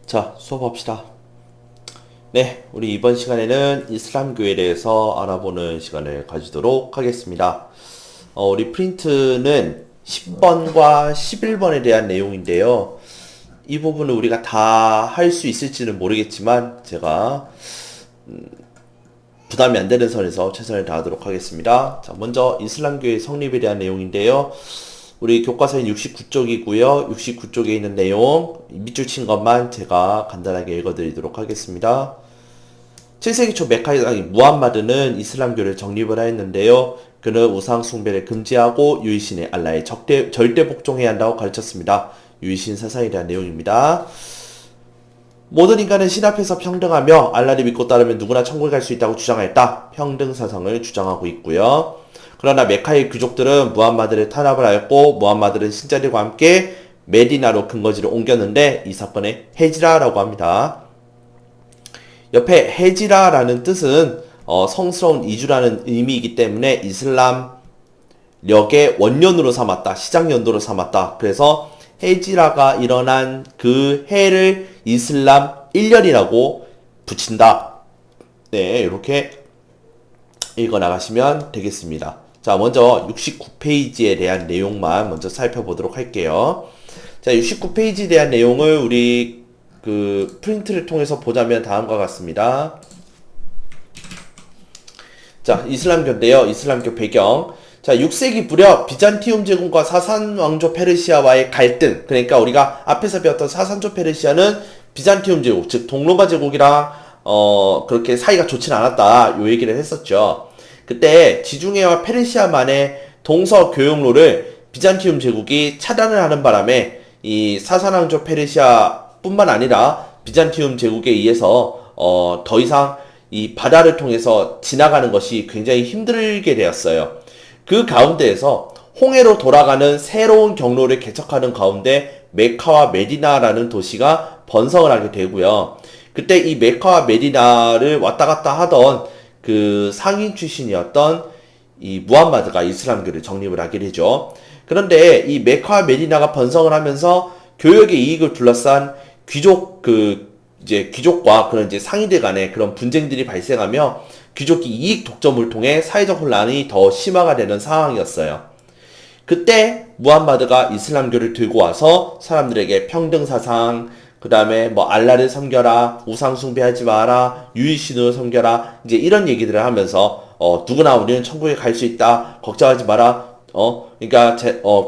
자, 수업합시다. 네, 우리 이번 시간에는 이슬람교에 대해서 알아보는 시간을 가지도록 하겠습니다. 우리 프린트는 10번과 11번에 대한 내용인데요. 이 부분을 우리가 다 할 수 있을지는 모르겠지만 제가 부담이 안 되는 선에서 최선을 다하도록 하겠습니다. 자, 먼저 이슬람교의 성립에 대한 내용인데요. 우리 교과서인 69쪽이고요. 69쪽에 있는 내용 밑줄 친 것만 제가 간단하게 읽어드리도록 하겠습니다. 7세기 초 메카의 왕 무함마드는 이슬람교를 정립을 하였는데요. 그는 우상 숭배를 금지하고 유일신의 알라에 절대 복종해야 한다고 가르쳤습니다. 유일신 사상에 대한 내용입니다. 모든 인간은 신 앞에서 평등하며 알라를 믿고 따르면 누구나 천국에 갈 수 있다고 주장하였다. 평등 사상을 주장하고 있고요. 그러나 메카의 귀족들은 무함마드를 탄압을 하였고 무함마드는 신자들과 함께 메디나로 근거지를 옮겼는데 이 사건에 헤지라라고 합니다. 옆에 헤지라라는 뜻은 성스러운 이주라는 의미이기 때문에 이슬람력의 원년으로 삼았다. 시작연도로 삼았다. 그래서 헤지라가 일어난 그 해를 이슬람 1년이라고 붙인다. 네, 이렇게 읽어나가시면 되겠습니다. 자, 먼저 69페이지에 대한 내용만 먼저 살펴보도록 할게요. 자, 69페이지에 대한 내용을 우리 프린트를 통해서 보자면 다음과 같습니다. 자, 이슬람교인데요. 이슬람교 배경. 자, 6세기 무렵 비잔티움 제국과 사산 왕조 페르시아와의 갈등. 그러니까 우리가 앞에서 배웠던 사산조 페르시아는 비잔티움 제국, 즉 동로마 제국이랑 그렇게 사이가 좋진 않았다. 요 얘기를 했었죠. 그때 지중해와 페르시아만의 동서 교역로를 비잔티움 제국이 차단을 하는 바람에 이 사산왕조 페르시아뿐만 아니라 비잔티움 제국에 의해서 더 이상 이 바다를 통해서 지나가는 것이 굉장히 힘들게 되었어요. 그 가운데에서 홍해로 돌아가는 새로운 경로를 개척하는 가운데 메카와 메디나라는 도시가 번성을 하게 되고요. 그때 이 메카와 메디나를 왔다 갔다 하던 그 상인 출신이었던 이 무함마드가 이슬람교를 정립을 하게 되죠. 그런데 이 메카와 메디나가 번성을 하면서 교역의 이익을 둘러싼 귀족과 그런 이제 상인들 간의 그런 분쟁들이 발생하며 귀족이 이익 독점을 통해 사회적 혼란이 더 심화가 되는 상황이었어요. 그때 무함마드가 이슬람교를 들고 와서 사람들에게 평등 사상, 그 다음에 뭐 알라를 섬겨라, 우상 숭배하지 마라, 유일신을 섬겨라, 이제 이런 얘기들을 하면서 누구나 우리는 천국에 갈 수 있다, 걱정하지 마라. 그러니까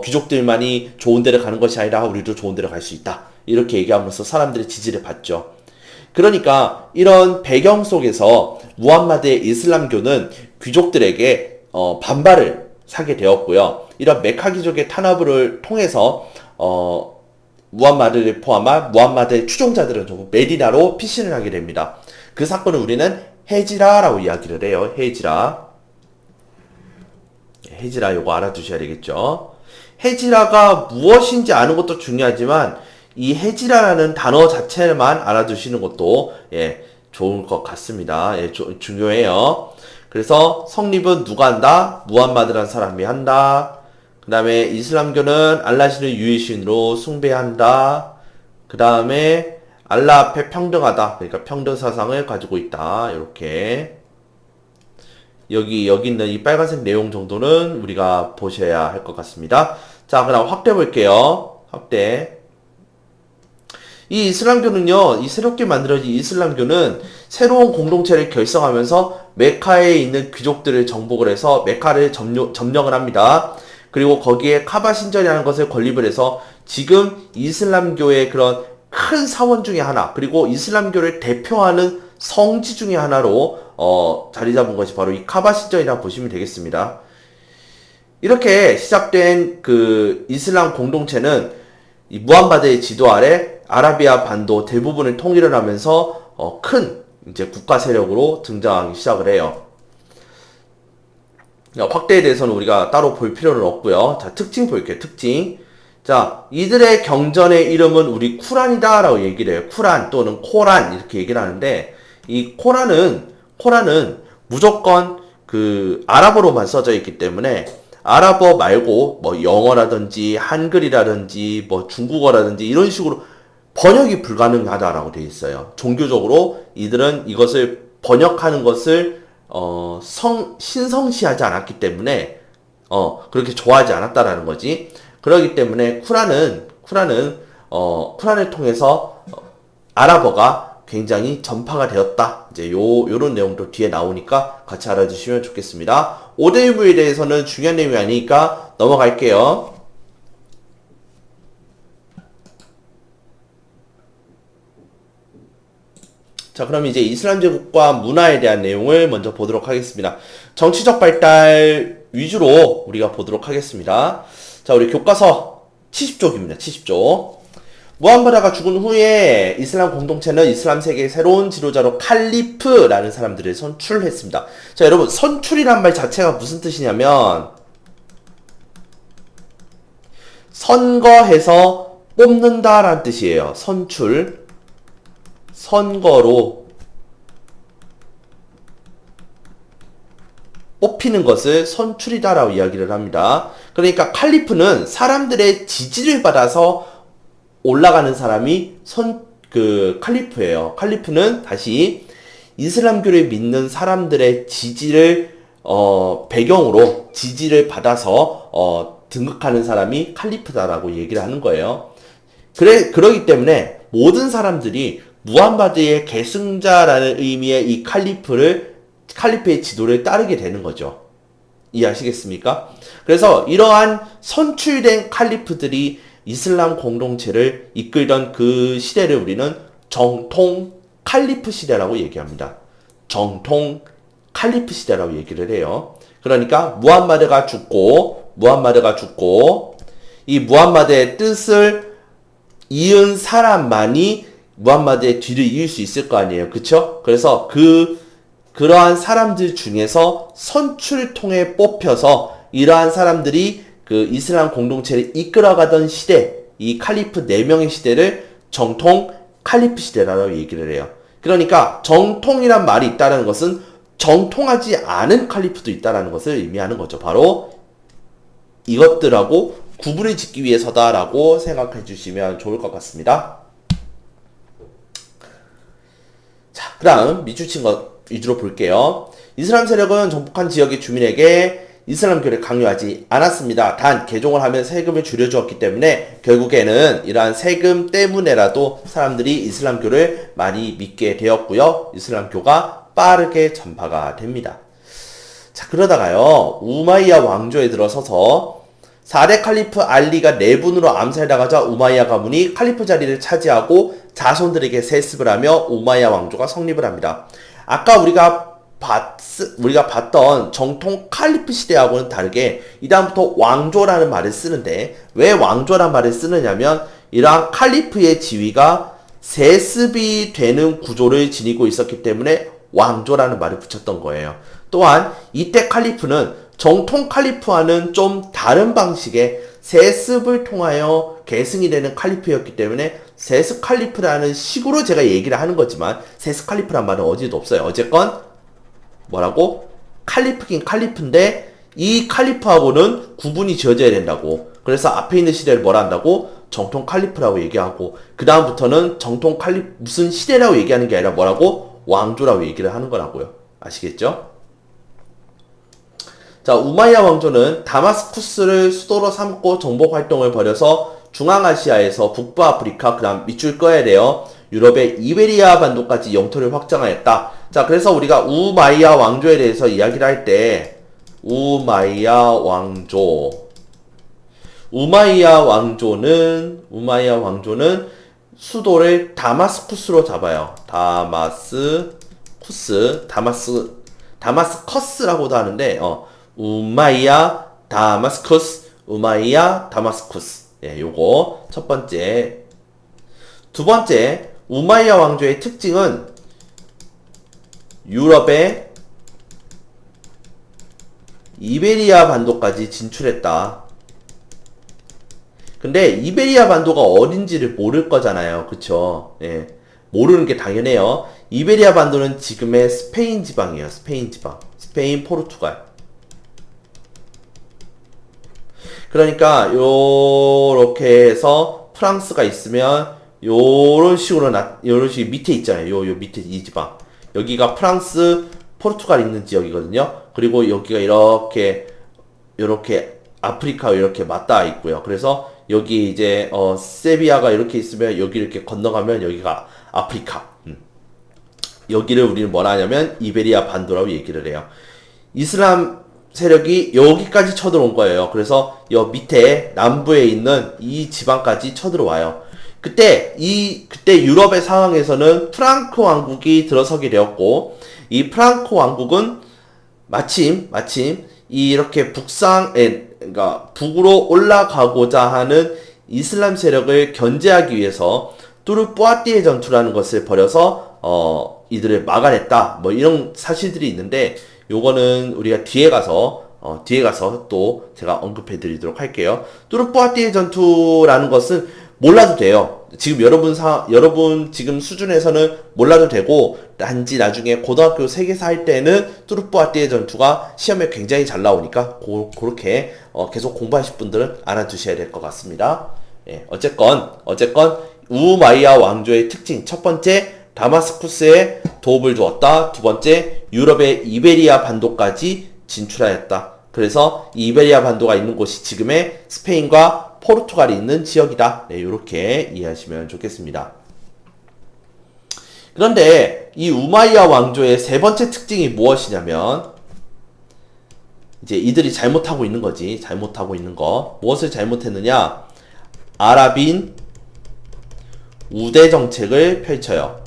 귀족들만이 좋은 데를 가는 것이 아니라 우리도 좋은 데를 갈 수 있다. 이렇게 얘기하면서 사람들의 지지를 받죠. 그러니까 이런 배경 속에서 무함마드의 이슬람교는 귀족들에게 반발을 사게 되었고요. 이런 메카 귀족의 탄압을 통해서 무함마드를 포함한 무함마드의 추종자들은 전부 메디나로 피신을 하게 됩니다. 그 사건을 우리는 헤지라라고 이야기를 해요. 헤지라 요거 알아두셔야 되겠죠. 헤지라가 무엇인지 아는 것도 중요하지만 이 헤지라라는 단어 자체만 알아두시는 것도 좋을 것 같습니다. 중요해요. 그래서 성립은 누가 한다? 무함마드라는 사람이 한다. 그 다음에 이슬람교는 알라신을 유일신으로 숭배한다. 그 다음에 알라 앞에 평등하다. 그러니까 평등 사상을 가지고 있다. 이렇게 여기 있는 이 빨간색 내용 정도는 우리가 보셔야 할 것 같습니다. 자, 그럼 확대 볼게요. 확대. 이 이슬람교는요, 이 새롭게 만들어진 이슬람교는 새로운 공동체를 결성하면서 메카에 있는 귀족들을 정복을 해서 메카를 점령을 합니다. 그리고 거기에 카바 신전이라는 것을 건립을 해서 지금 이슬람교의 그런 큰 사원 중에 하나, 그리고 이슬람교를 대표하는 성지 중에 하나로 자리 잡은 것이 바로 이 카바 신전이라고 보시면 되겠습니다. 이렇게 시작된 그 이슬람 공동체는 이 무함마드의 지도 아래 아라비아 반도 대부분을 통일을 하면서 큰 이제 국가 세력으로 등장하기 시작을 해요. 확대에 대해서는 우리가 따로 볼 필요는 없고요. 자, 특징 볼게요. 특징. 자, 이들의 경전의 이름은 우리 쿠란이다 라고 얘기를 해요. 쿠란 또는 코란 이렇게 얘기를 하는데 이 코란은 무조건 그 아랍어로만 써져 있기 때문에 아랍어 말고 뭐 영어라든지 한글이라든지 뭐 중국어라든지 이런 식으로 번역이 불가능하다라고 되어 있어요. 종교적으로 이들은 이것을 번역하는 것을 신성시하지 않았기 때문에 그렇게 좋아하지 않았다라는 거지. 그렇기 때문에 쿠란을 통해서 아랍어가 굉장히 전파가 되었다. 이제 요런 내용도 뒤에 나오니까 같이 알아주시면 좋겠습니다. 오대유무에 대해서는 중요한 내용이 아니니까 넘어갈게요. 자, 그럼 이제 이슬람 제국과 문화에 대한 내용을 먼저 보도록 하겠습니다. 정치적 발달 위주로 우리가 보도록 하겠습니다. 자, 우리 교과서 70쪽입니다. 70쪽. 무함마드가 죽은 후에 이슬람 공동체는 이슬람 세계의 새로운 지도자로 칼리프라는 사람들을 선출했습니다. 자, 여러분, 선출이란 말 자체가 무슨 뜻이냐면 선거해서 뽑는다라는 뜻이에요. 선출. 선거로 뽑히는 것을 선출이다라고 이야기를 합니다. 그러니까 칼리프는 사람들의 지지를 받아서 올라가는 사람이 칼리프예요. 칼리프는 다시 이슬람교를 믿는 사람들의 지지를 배경으로 지지를 받아서 등극하는 사람이 칼리프다라고 얘기를 하는 거예요. 그러기 때문에 모든 사람들이 무함마드의 계승자라는 의미의 이 칼리프의 지도를 따르게 되는 거죠. 이해하시겠습니까? 그래서 이러한 선출된 칼리프들이 이슬람 공동체를 이끌던 그 시대를 우리는 정통 칼리프 시대라고 얘기합니다. 정통 칼리프 시대라고 얘기를 해요. 그러니까 무함마드가 죽고 이 무함마드의 뜻을 이은 사람만이 무함마드의 뒤를 이을 수 있을 거 아니에요. 그쵸? 그래서 그러한 사람들 중에서 선출을 통해 뽑혀서 이러한 사람들이 그 이슬람 공동체를 이끌어가던 시대, 이 칼리프 4명의 시대를 정통 칼리프 시대라고 얘기를 해요. 그러니까 정통이란 말이 있다는 것은 정통하지 않은 칼리프도 있다는 것을 의미하는 거죠. 바로 이것들하고 구분을 짓기 위해서다라고 생각해 주시면 좋을 것 같습니다. 자, 그 다음 밑줄 친 것 위주로 볼게요. 이슬람 세력은 정복한 지역의 주민에게 이슬람교를 강요하지 않았습니다. 단 개종을 하면 세금을 줄여주었기 때문에 결국에는 이러한 세금 때문에라도 사람들이 이슬람교를 많이 믿게 되었고요. 이슬람교가 빠르게 전파가 됩니다. 자, 그러다가요, 우마이야 왕조에 들어서서 4대 칼리프 알리가 내분으로 암살당하자 우마이야 가문이 칼리프 자리를 차지하고 자손들에게 세습을 하며 우마이야 왕조가 성립을 합니다. 아까 우리가 봤던 정통 칼리프 시대하고는 다르게 이다음부터 왕조라는 말을 쓰는데, 왜 왕조라는 말을 쓰느냐면 이러한 칼리프의 지위가 세습이 되는 구조를 지니고 있었기 때문에 왕조라는 말을 붙였던 거예요. 또한 이때 칼리프는 정통 칼리프와는 좀 다른 방식의 세습을 통하여 계승이 되는 칼리프였기 때문에 세습 칼리프라는 식으로 제가 얘기를 하는 거지만 세습 칼리프란 말은 어디에도 없어요. 어쨌건 뭐라고? 칼리프긴 칼리프인데 이 칼리프하고는 구분이 지어져야 된다고. 그래서 앞에 있는 시대를 뭐라 한다고? 정통 칼리프라고 얘기하고, 그 다음부터는 정통 칼리프 무슨 시대라고 얘기하는 게 아니라 뭐라고? 왕조라고 얘기를 하는 거라고요. 아시겠죠? 자, 우마이야 왕조는 다마스쿠스를 수도로 삼고 정복 활동을 벌여서 중앙아시아에서 북부아프리카, 그 다음 밑줄 꺼야 돼요. 유럽의 이베리아 반도까지 영토를 확장하였다. 자, 그래서 우리가 우마이야 왕조에 대해서 이야기를 할 때 우마이야 왕조는 수도를 다마스쿠스로 잡아요. 다마스커스라고도 하는데 우마이야 다마스쿠스. 예, 요거 첫 번째. 두 번째, 우마이야 왕조의 특징은 유럽의 이베리아 반도까지 진출했다. 근데 이베리아 반도가 어딘지를 모를 거잖아요. 그쵸? 예. 모르는 게 당연해요. 이베리아 반도는 지금의 스페인 지방이에요. 스페인, 포르투갈. 그러니까 요렇게 해서 프랑스가 있으면 요런 식으로 요런 식 밑에 있잖아요. 요 밑에 이 지방. 여기가 프랑스, 포르투갈 있는 지역이거든요. 그리고 여기가 요렇게 아프리카 이렇게 맞닿아 있고요. 그래서 여기 이제 세비야가 이렇게 있으면 여기 이렇게 건너가면 여기가 아프리카. 여기를 우리는 뭐라 하냐면 이베리아 반도라고 얘기를 해요. 이슬람 세력이 여기까지 쳐들어온 거예요. 그래서 여 밑에 남부에 있는 이 지방까지 쳐들어와요. 그때 유럽의 상황에서는 프랑크 왕국이 들어서게 되었고, 이 프랑크 왕국은 마침 이렇게 그러니까 북으로 올라가고자 하는 이슬람 세력을 견제하기 위해서 뚜르뿌아띠의 전투라는 것을 벌여서 이들을 막아냈다. 뭐 이런 사실들이 있는데, 요거는 우리가 뒤에 가서 또 제가 언급해 드리도록 할게요. 뚜르뿌아띠의 전투라는 것은 몰라도 돼요. 지금 여러분 지금 수준에서는 몰라도 되고, 단지 나중에 고등학교 세계사 할 때는 뚜르뿌아띠의 전투가 시험에 굉장히 잘 나오니까 그렇게 계속 공부하실 분들은 알아두셔야 될 것 같습니다. 예, 어쨌건 우마이야 왕조의 특징, 첫 번째, 다마스쿠스에 도움을 주었다. 두 번째, 유럽의 이베리아 반도까지 진출하였다. 그래서 이 이베리아 반도가 있는 곳이 지금의 스페인과 포르투갈이 있는 지역이다. 네, 이렇게 이해하시면 좋겠습니다. 그런데 이 우마이야 왕조의 세 번째 특징이 무엇이냐면, 이제 이들이 잘못하고 있는 거지. 잘못하고 있는 거. 무엇을 잘못했느냐? 아랍인 우대 정책을 펼쳐요.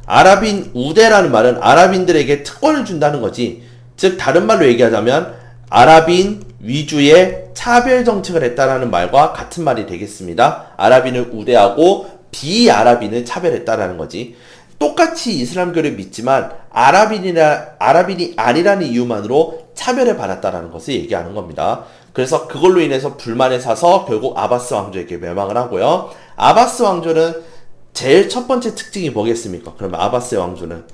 아랍인 우대라는 말은 아랍인들에게 특권을 준다는 거지. 즉 다른 말로 얘기하자면 아랍인 위주의 차별 정책을 했다라는 말과 같은 말이 되겠습니다. 아랍인을 우대하고 비아랍인을 차별했다라는 거지. 똑같이 이슬람교를 믿지만 아랍인이 아니라는 이유만으로 차별을 받았다라는 것을 얘기하는 겁니다. 그래서 그걸로 인해서 불만에 사서 결국 아바스 왕조에게 멸망을 하고요. 아바스 왕조는 제일 첫 번째 특징이 뭐겠습니까? 그러면 아바스 왕조는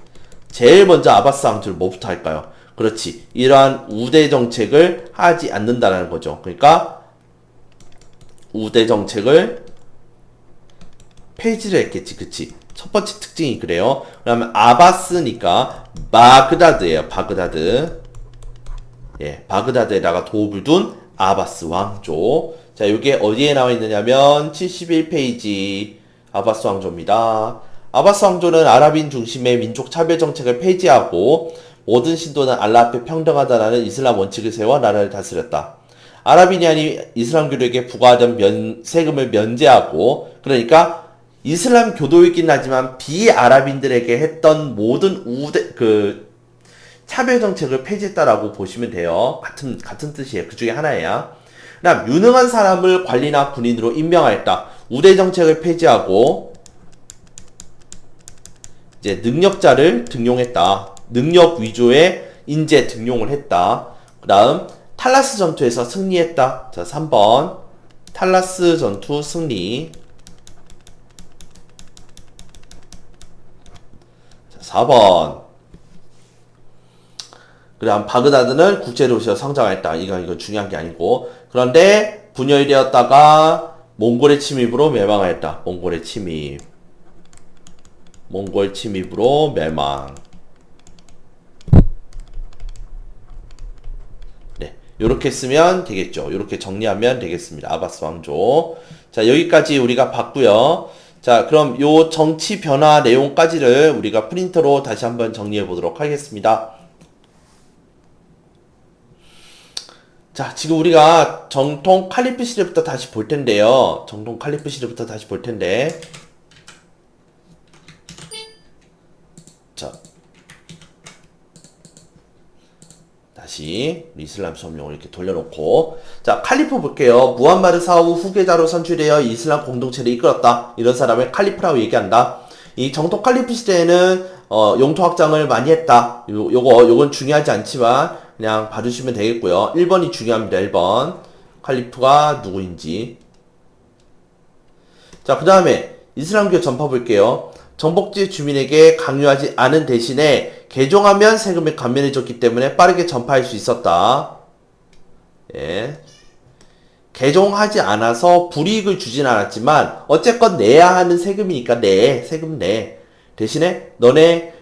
제일 먼저 아바스 왕조를 뭐부터 할까요? 그렇지. 이러한 우대 정책을 하지 않는다는 거죠. 그러니까 우대 정책을 폐지를 했겠지. 그치? 첫 번째 특징이 그래요. 그러면 아바스니까 바그다드예요. 바그다드. 예, 바그다드에다가 도읍을 둔 아바스 왕조. 자, 이게 어디에 나와 있느냐면 71페이지 아바스 왕조입니다. 아바스 왕조는 아랍인 중심의 민족 차별 정책을 폐지하고 모든 신도는 알라 앞에 평등하다라는 이슬람 원칙을 세워 나라를 다스렸다. 아랍인이 아닌 이슬람교도에게 부과하던 세금을 면제하고, 그러니까 이슬람 교도이긴 하지만 비아랍인들에게 했던 모든 차별 정책을 폐지했다라고 보시면 돼요. 같은 뜻이에요. 그 중에 하나예요. 그다음 유능한 사람을 관리나 군인으로 임명하였다. 우대 정책을 폐지하고 이제 능력자를 등용했다. 능력 위주의 인재 등용을 했다. 그다음 탈라스 전투에서 승리했다. 자, 3번 탈라스 전투 승리. 자, 4번 그다음 바그다드는 국제도시로 성장했다. 이거 중요한 게 아니고, 그런데 분열이 되었다가 몽골의 침입으로 멸망하였다. 몽골 침입으로 멸망. 네, 요렇게 쓰면 되겠죠. 요렇게 정리하면 되겠습니다. 아바스 왕조. 자, 여기까지 우리가 봤고요. 자, 그럼 요 정치 변화 내용까지를 우리가 프린터로 다시 한번 정리해 보도록 하겠습니다. 자, 지금 우리가 정통 칼리프 시대부터 다시 볼 텐데요. 자, 다시 이슬람 수업용을 이렇게 돌려놓고, 자, 칼리프 볼게요. 무함마드 사후 후계자로 선출되어 이슬람 공동체를 이끌었다. 이런 사람을 칼리프라고 얘기한다. 이 정통 칼리프 시대에는 영토 확장을 많이 했다. 요건 중요하지 않지만 그냥 봐주시면 되겠고요. 1번이 중요합니다. 1번 칼리프가 누구인지. 자, 그 다음에 이슬람교 전파 볼게요. 정복지 주민에게 강요하지 않은 대신에 개종하면 세금을 감면해줬기 때문에 빠르게 전파할 수 있었다. 예. 개종하지 않아서 불이익을 주진 않았지만 어쨌건 내야 하는 세금이니까 세금 내. 대신에 너네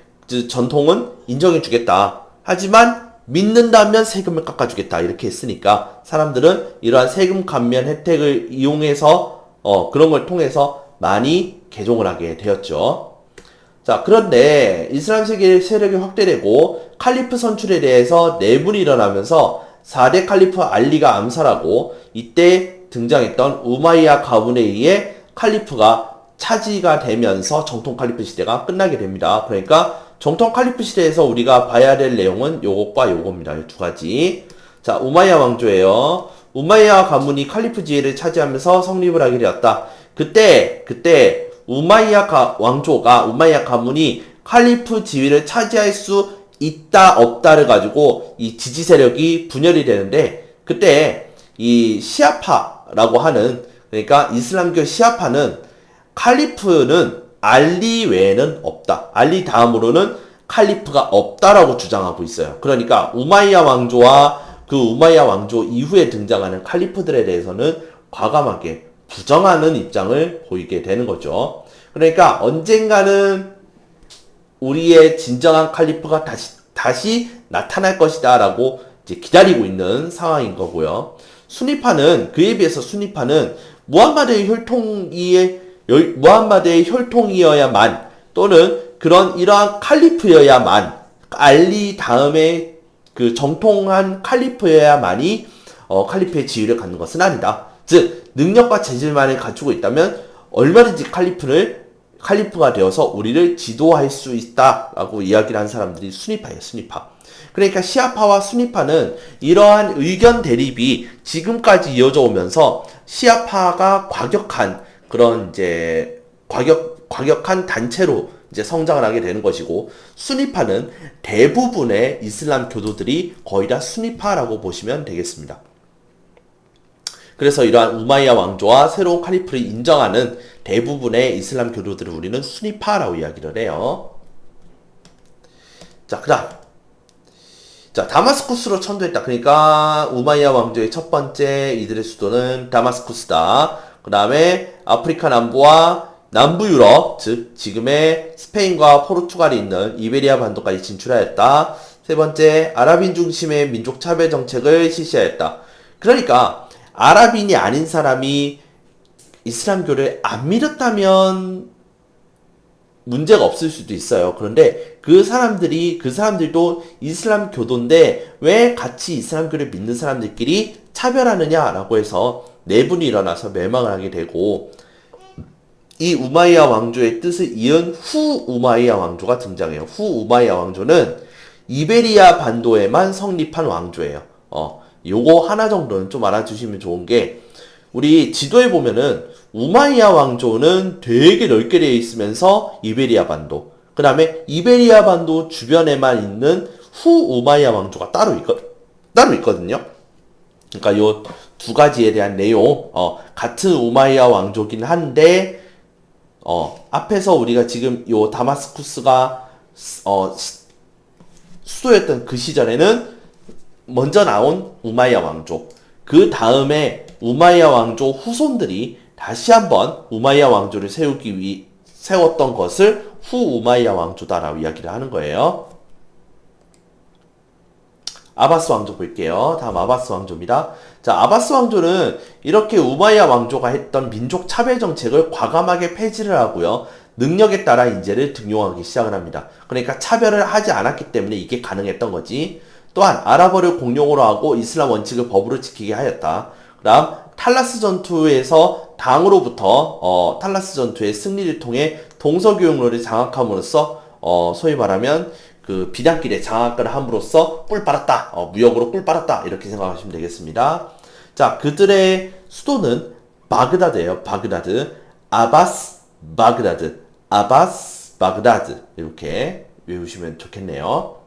전통은 인정해 주겠다. 하지만 믿는다면 세금을 깎아주겠다. 이렇게 했으니까 사람들은 이러한 세금 감면 혜택을 이용해서 그런 걸 통해서 많이 개종을 하게 되었죠. 자, 그런데 이슬람 세력이 확대되고 칼리프 선출에 대해서 내분이 일어나면서 4대 칼리프 알리가 암살하고 이때 등장했던 우마이야 가문에 의해 칼리프가 차지가 되면서 정통 칼리프 시대가 끝나게 됩니다. 그러니까 정통 칼리프 시대에서 우리가 봐야 될 내용은 요것과 요겁니다. 이 두 가지. 자, 우마이야 왕조예요. 우마이야 가문이 칼리프 지위를 차지하면서 성립을 하게 되었다. 그때 우마이야 가문이 칼리프 지위를 차지할 수 있다 없다를 가지고 이 지지 세력이 분열이 되는데, 그때 이 시아파라고 하는, 그러니까 이슬람교 시아파는 칼리프는 알리 외에는 없다. 알리 다음으로는 칼리프가 없다라고 주장하고 있어요. 그러니까 우마이야 왕조와 그 우마이야 왕조 이후에 등장하는 칼리프들에 대해서는 과감하게 부정하는 입장을 보이게 되는 거죠. 그러니까 언젠가는 우리의 진정한 칼리프가 다시 나타날 것이다 라고 이제 기다리고 있는 상황인 거고요. 그에 비해서 수니파는 무함마드의 혈통이어야만, 또는 이러한 칼리프여야만, 알리 다음에 그 정통한 칼리프여야만이 칼리프의 지위를 갖는 것은 아니다. 즉 능력과 재질만을 갖추고 있다면 얼마든지 칼리프가 되어서 우리를 지도할 수 있다라고 이야기를 한 사람들이 수니파예요. 수니파. 그러니까 시아파와 수니파는 이러한 의견 대립이 지금까지 이어져 오면서 시아파가 과격한 그런 이제 과격한 단체로 이제 성장을 하게 되는 것이고, 수니파는 대부분의 이슬람 교도들이 거의 다 수니파라고 보시면 되겠습니다. 그래서 이러한 우마이야 왕조와 새로운 칼리프를 인정하는 대부분의 이슬람 교도들을 우리는 수니파라고 이야기를 해요. 자, 그다음. 자, 다마스쿠스로 천도했다. 그러니까 우마이야 왕조의 첫 번째 이들의 수도는 다마스쿠스다. 그 다음에 아프리카 남부와 남부 유럽, 즉 지금의 스페인과 포르투갈이 있는 이베리아 반도까지 진출하였다. 세 번째, 아랍인 중심의 민족 차별 정책을 실시하였다. 그러니까 아랍인이 아닌 사람이 이슬람교를 안 믿었다면 문제가 없을 수도 있어요. 그런데 그 사람들도 이슬람 교도인데 왜 같이 이슬람교를 믿는 사람들끼리 차별하느냐라고 해서 내분이 일어나서 멸망을 하게 되고, 이 우마이야 왕조의 뜻을 이은 후 우마이야 왕조가 등장해요. 후 우마이야 왕조는 이베리아 반도에만 성립한 왕조예요. 요거 하나 정도는 좀 알아주시면 좋은 게, 우리 지도에 보면은 우마이야 왕조는 되게 넓게 되어 있으면서 이베리아 반도, 그 다음에 이베리아 반도 주변에만 있는 후 우마이야 왕조가 따로 있거든요. 그러니까 요 두 가지에 대한 내용, 같은 우마이야 왕조긴 한데, 앞에서 우리가 지금 요 다마스쿠스가 수도였던 그 시절에는 먼저 나온 우마이야 왕조, 그 다음에 우마이야 왕조 후손들이 다시 한번 우마이야 왕조를 세웠던 것을 후 우마이야 왕조다라고 이야기를 하는 거예요. 아바스 왕조 볼게요. 다음 아바스 왕조입니다. 자, 아바스 왕조는 이렇게 우마이야 왕조가 했던 민족 차별 정책을 과감하게 폐지를 하고요. 능력에 따라 인재를 등용하기 시작을 합니다. 그러니까 차별을 하지 않았기 때문에 이게 가능했던 거지. 또한 아랍어를 공용어로 하고 이슬람 원칙을 법으로 지키게 하였다. 그다음 탈라스 전투에서 탈라스 전투의 승리를 통해 동서교역로를 장악함으로써 소위 말하면 그 비단길에 장악을 함으로써 꿀 빨았다. 무역으로 꿀 빨았다. 이렇게 생각하시면 되겠습니다. 자, 그들의 수도는 바그다드예요. 바그다드. 아바스 바그다드. 이렇게 외우시면 좋겠네요.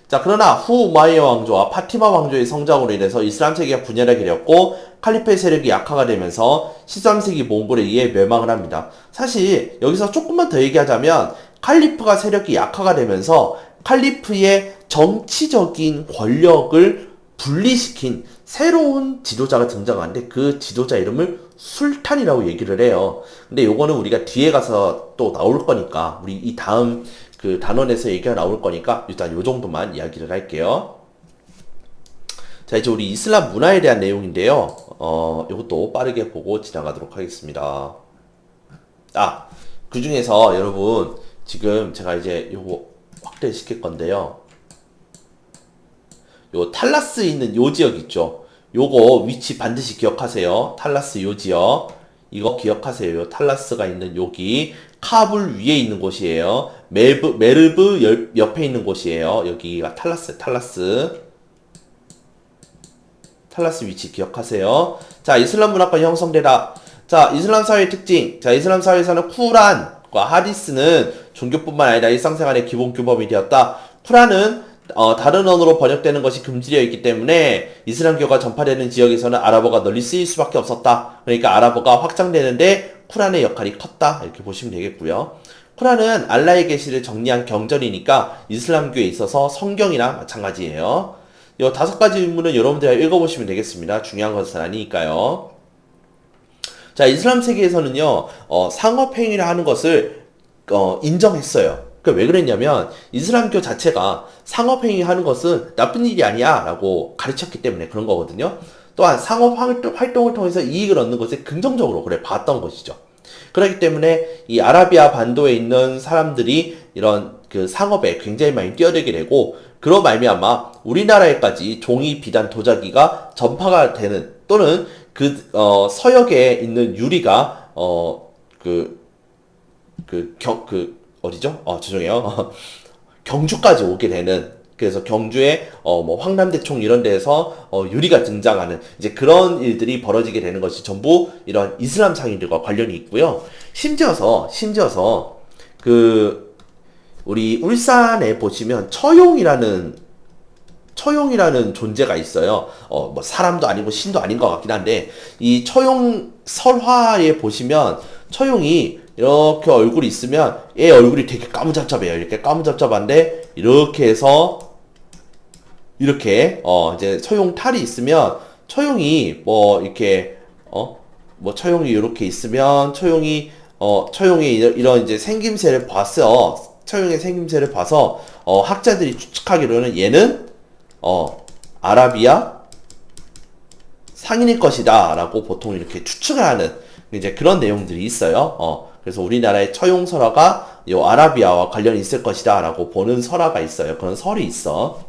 자, 그러나 후 우마이야 왕조와 파티마 왕조의 성장으로 인해서 이슬람 세계가 분열하게 되었고 칼리프의 세력이 약화가 되면서 13세기 몽골에 의해 멸망을 합니다. 사실 여기서 조금만 더 얘기하자면 칼리프가 세력이 약화가 되면서 칼리프의 정치적인 권력을 분리시킨 새로운 지도자가 등장하는데 그 지도자 이름을 술탄이라고 얘기를 해요. 근데 요거는 우리가 뒤에 가서 또 나올 거니까 우리 이 다음 그 단원에서 얘기가 나올 거니까 일단 요 정도만 이야기를 할게요. 자, 이제 우리 이슬람 문화에 대한 내용인데요. 요것도 빠르게 보고 지나가도록 하겠습니다. 그 중에서 여러분 지금 제가 이제 요거 확대시킬 건데요. 요 탈라스 있는 요 지역 있죠? 요거 위치 반드시 기억하세요. 탈라스 요 지역. 이거 기억하세요. 요 탈라스가 있는 여기 카불 위에 있는 곳이에요. 메르브 옆에 있는 곳이에요. 여기가 탈라스 위치 기억하세요. 자, 이슬람 문화권 형성되다. 자, 이슬람 사회의 특징. 자, 이슬람 사회에서는 쿠란과 하디스는 종교뿐만 아니라 일상생활의 기본 규범이 되었다. 쿠란은 다른 언어로 번역되는 것이 금지되어 있기 때문에 이슬람교가 전파되는 지역에서는 아랍어가 널리 쓰일 수밖에 없었다. 그러니까 아랍어가 확장되는데 쿠란의 역할이 컸다. 이렇게 보시면 되겠고요. 쿠란은 알라의 계시를 정리한 경전이니까 이슬람교에 있어서 성경이랑 마찬가지예요. 이 5가지 의문은 여러분들이 읽어보시면 되겠습니다. 중요한 것은 아니니까요. 자, 이슬람 세계에서는요, 상업행위를 하는 것을 인정했어요. 왜 그랬냐면 이슬람교 자체가 상업행위 하는 것은 나쁜 일이 아니야 라고 가르쳤기 때문에 그런 거거든요. 또한 상업 활동을 통해서 이익을 얻는 것을 긍정적으로 봤던 것이죠. 그렇기 때문에 이 아라비아 반도에 있는 사람들이 이런 그 상업에 굉장히 많이 뛰어들게 되고, 그로 말미암아 우리나라에까지 종이 비단 도자기가 전파가 되는, 또는 서역에 있는 유리가 어디죠? 죄송해요. 경주까지 오게 되는, 그래서 경주에 황남대총 이런 데에서 유리가 등장하는 이제 그런 일들이 벌어지게 되는 것이 전부 이런 이슬람 상인들과 관련이 있고요. 심지어서 우리 울산에 보시면 처용이라는 존재가 있어요. 사람도 아니고 신도 아닌 것 같긴 한데, 이 처용 설화에 보시면 처용이 이렇게 얼굴이 있으면 얘 얼굴이 되게 까무잡잡해요. 이렇게 까무잡잡한데 이렇게 해서 이렇게 이제 처용 탈이 있으면 처용이 처용이 이렇게 있으면 처용이 이런 이제 생김새를 봤어. 처용의 생김새를 봐서 학자들이 추측하기로는 얘는 아라비아 상인일 것이다 라고 보통 이렇게 추측을 하는 이제 그런 내용들이 있어요. 그래서 우리나라의 처용 설화가 요 아라비아와 관련이 있을 것이다 라고 보는 설화가 있어요. 그런 설이 있어.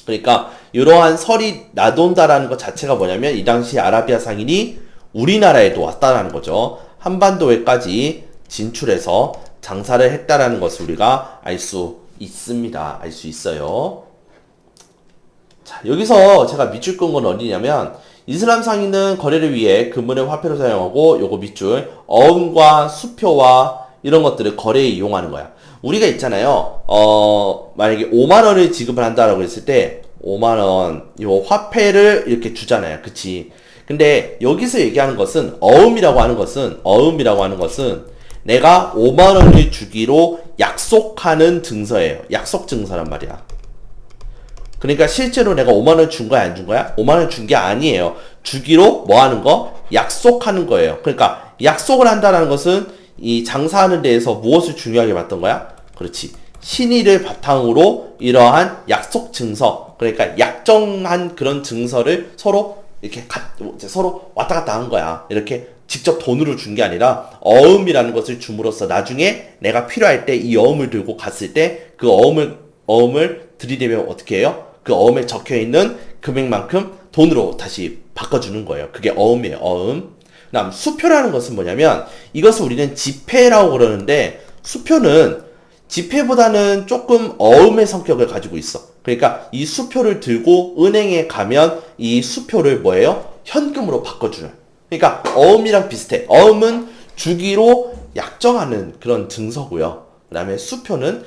그러니까 이러한 설이 나돈다라는 것 자체가 뭐냐면 이 당시 아라비아 상인이 우리나라에도 왔다라는 거죠. 한반도에까지 진출해서 장사를 했다라는 것을 우리가 알 수 있습니다. 알 수 있어요. 자, 여기서 제가 밑줄 끈 건 어디냐면, 이슬람 상인은 거래를 위해 금은을 화폐로 사용하고, 요거 밑줄 어음과 수표와 이런 것들을 거래에 이용하는 거야. 우리가 있잖아요. 만약에 5만원을 지급을 한다라고 했을 때 5만원 요 화폐를 이렇게 주잖아요. 그치? 근데 여기서 얘기하는 것은 어음이라고 하는 것은 내가 5만원을 주기로 약속하는 증서예요. 약속 증서란 말이야. 그러니까 실제로 내가 5만원 준 거야, 안 준 거야? 5만원 준 게 아니에요. 주기로 뭐 하는 거? 약속하는 거예요. 그러니까 약속을 한다는 것은 이 장사하는 데에서 무엇을 중요하게 봤던 거야? 그렇지. 신의를 바탕으로 이러한 약속 증서, 그러니까 약정한 그런 증서를 서로 이렇게 서로 왔다 갔다 한 거야. 이렇게 직접 돈으로 준 게 아니라 어음이라는 것을 줌으로써 나중에 내가 필요할 때 이 어음을 들고 갔을 때 그 어음을 들이대면 어떻게 해요? 그 어음에 적혀 있는 금액만큼 돈으로 다시 바꿔주는 거예요. 그게 어음이에요. 어음. 그다음 수표라는 것은 뭐냐면, 이것을 우리는 지폐라고 그러는데 수표는 지폐보다는 조금 어음의 성격을 가지고 있어. 그러니까 이 수표를 들고 은행에 가면 이 수표를 뭐예요? 현금으로 바꿔주는. 그러니까 어음이랑 비슷해. 어음은 주기로 약정하는 그런 증서고요. 그 다음에 수표는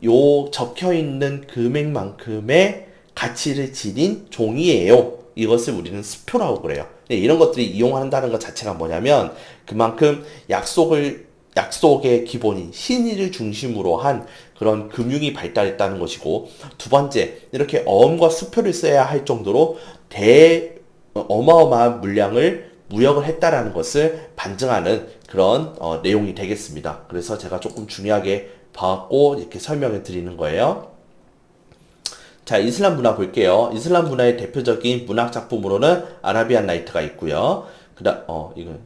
요 적혀있는 금액만큼의 가치를 지닌 종이에요. 이것을 우리는 수표라고 그래요. 이런 것들이 이용한다는 것 자체가 뭐냐면, 그만큼 약속을 약속의 기본인 신의를 중심으로 한 그런 금융이 발달했다는 것이고, 두 번째, 이렇게 어음과 수표를 써야 할 정도로 어마어마한 물량을 무역을 했다라는 것을 반증하는 그런 내용이 되겠습니다. 그래서 제가 조금 중요하게 봐갖고 이렇게 설명을 드리는 거예요. 자, 이슬람 문화 볼게요. 이슬람 문화의 대표적인 문학 작품으로는 아라비안 나이트가 있고요. 이건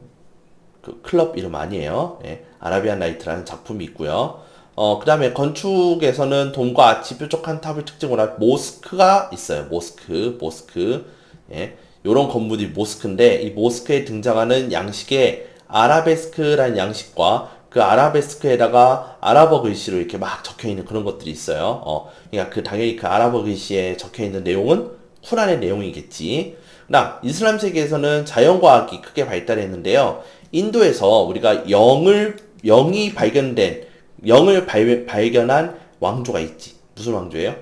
그 클럽 이름 아니에요. 예, 아라비안 나이트라는 작품이 있고요. 그 다음에 건축에서는 돔과 아치 뾰족한 탑을 특징으로 한 모스크가 있어요. 모스크. 예, 요런 건물이 모스크인데, 이 모스크에 등장하는 양식에 아라베스크라는 양식과 그 아라베스크에다가 아랍어 글씨로 이렇게 막 적혀 있는 그런 것들이 있어요. 그러니까 당연히 그 아랍어 글씨에 적혀 있는 내용은 쿠란의 내용이겠지. 그다음 이슬람 세계에서는 자연과학이 크게 발달했는데요. 인도에서 우리가 영을 발견한 왕조가 있지. 무슨 왕조예요?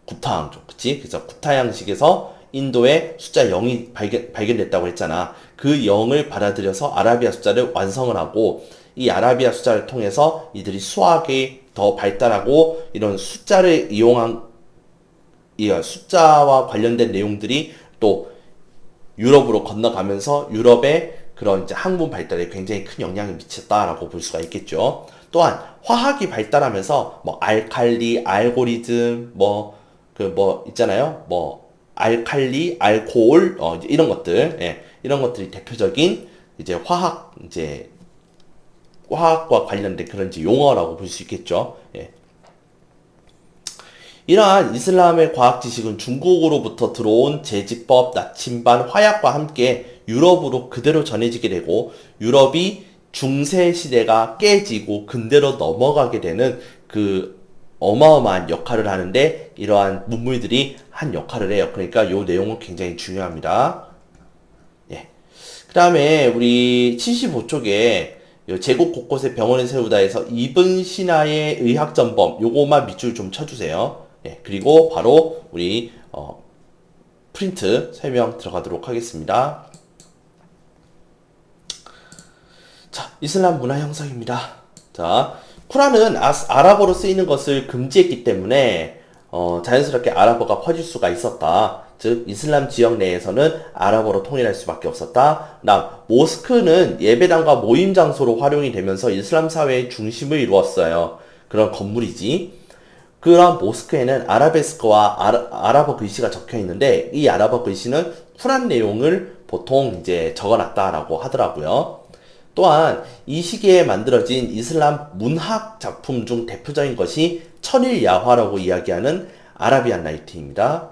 구타 왕조. 그치? 그래서 구타 양식에서 인도에 숫자 0이 발견됐다고 했잖아. 그 0을 받아들여서 아라비아 숫자를 완성을 하고, 이 아라비아 숫자를 통해서 이들이 수학이 더 발달하고, 이런 숫자를 이용한, 이 숫자와 관련된 내용들이 또 유럽으로 건너가면서 유럽의 그런 이제 학문 발달에 굉장히 큰 영향을 미쳤다라고 볼 수가 있겠죠. 또한 화학이 발달하면서 뭐 알칼리, 알고리즘, 있잖아요. 알칼리, 알코올, 이제 이런 것들, 예, 이런 것들이 대표적인 이제 화학과 관련된 그런 이제 용어라고 볼 수 있겠죠. 예. 이러한 이슬람의 과학 지식은 중국으로부터 들어온 제지법, 나침반, 화약과 함께 유럽으로 그대로 전해지게 되고, 유럽이 중세 시대가 깨지고 근대로 넘어가게 되는 그 어마어마한 역할을 하는데, 이러한 문물들이 한 역할을 해요. 그러니까 이 내용은 굉장히 중요합니다. 예. 그 다음에 우리 75쪽에 제국 곳곳에 병원을 세우다 해서 이븐 시나의 의학전범, 요거만 밑줄 좀 쳐주세요. 예, 그리고 바로 우리 프린트 설명 들어가도록 하겠습니다. 자, 이슬람 문화 형성입니다. 자, 쿠란은 아랍어로 쓰이는 것을 금지했기 때문에 자연스럽게 아랍어가 퍼질 수가 있었다. 즉 이슬람 지역 내에서는 아랍어로 통일할 수밖에 없었다. 그다음 모스크는 예배당과 모임 장소로 활용이 되면서 이슬람 사회의 중심을 이루었어요. 그런 건물이지. 그런 모스크에는 아라베스크와 아랍어 글씨가 적혀 있는데, 이 아랍어 글씨는 쿠란 내용을 보통 이제 적어놨다라고 하더라고요. 또한 이 시기에 만들어진 이슬람 문학 작품 중 대표적인 것이 천일 야화라고 이야기하는 아라비안 나이트입니다.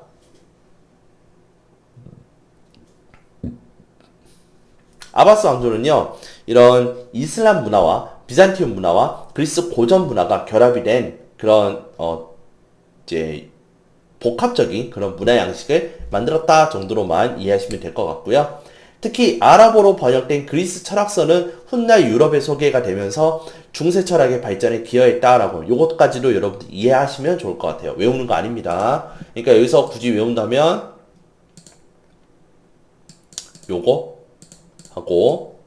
아바스 왕조는요, 이런 이슬람 문화와 비잔티움 문화와 그리스 고전 문화가 결합이 된 그런 이제 복합적인 그런 문화 양식을 만들었다 정도로만 이해하시면 될 것 같고요. 특히 아랍어로 번역된 그리스 철학서는 훗날 유럽에 소개가 되면서 중세 철학의 발전에 기여했다라고, 요것까지도 여러분들 이해하시면 좋을 것 같아요. 외우는 거 아닙니다. 그러니까 여기서 굳이 외운다면 요거 하고,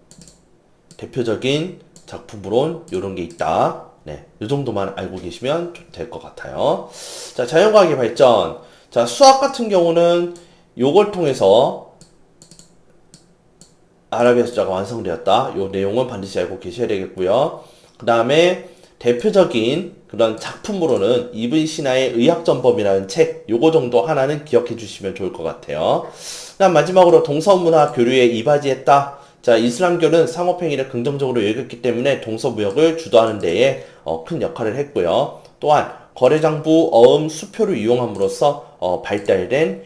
대표적인 작품으론 요런 게 있다. 네, 요 정도만 알고 계시면 될 것 같아요. 자, 자연과학의 발전. 자, 수학 같은 경우는 요걸 통해서 아라비아 숫자가 완성되었다. 요 내용은 반드시 알고 계셔야 되겠고요. 그 다음에 대표적인 그런 작품으로는 이브ን 시나의 의학전범이라는 책, 요거 정도 하나는 기억해 주시면 좋을 것 같아요. 그다음 마지막으로 동서문화 교류에 이바지했다. 자, 이슬람교는 상업행위를 긍정적으로 여겼기 때문에 동서무역을 주도하는 데에 큰 역할을 했고요. 또한 거래장부, 어음, 수표를 이용함으로써 발달된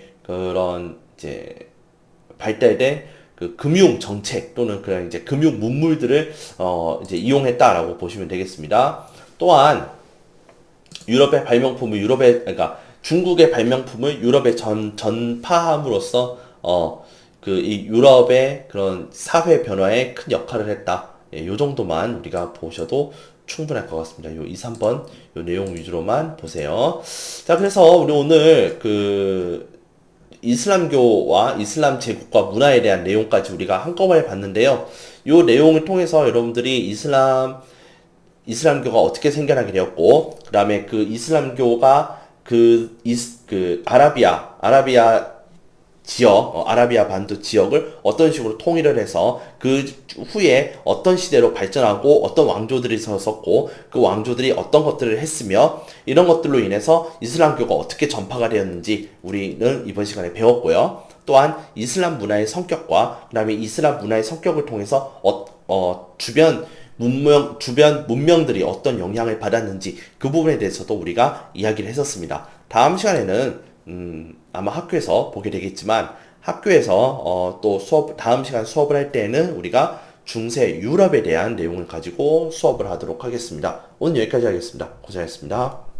그 금융 정책 또는 그런 이제 금융 문물들을 이제 이용했다라고 보시면 되겠습니다. 또한 그러니까 중국의 발명품을 유럽에 전파함으로써 이 유럽의 그런 사회 변화에 큰 역할을 했다. 예, 요 정도만 우리가 보셔도 충분할 것 같습니다. 요 2, 3번 요 내용 위주로만 보세요. 자, 그래서 우리 오늘 이슬람교와 이슬람 제국과 문화에 대한 내용까지 우리가 한꺼번에 봤는데요. 요 내용을 통해서 여러분들이 이슬람교가 어떻게 생겨나게 되었고, 그 다음에 그 이슬람교가 아라비아 지역, 아라비아 반도 지역을 어떤 식으로 통일을 해서 그 후에 어떤 시대로 발전하고 어떤 왕조들이 섰고 그 왕조들이 어떤 것들을 했으며 이런 것들로 인해서 이슬람교가 어떻게 전파가 되었는지 우리는 이번 시간에 배웠고요. 또한 이슬람 문화의 성격과 그 다음에 이슬람 문화의 성격을 통해서 주변 문명들이 어떤 영향을 받았는지 그 부분에 대해서도 우리가 이야기를 했었습니다. 다음 시간에는 아마 학교에서 보게 되겠지만 학교에서 또 다음 시간 수업을 할 때에는 우리가 중세 유럽에 대한 내용을 가지고 수업을 하도록 하겠습니다. 오늘 여기까지 하겠습니다. 고생하셨습니다.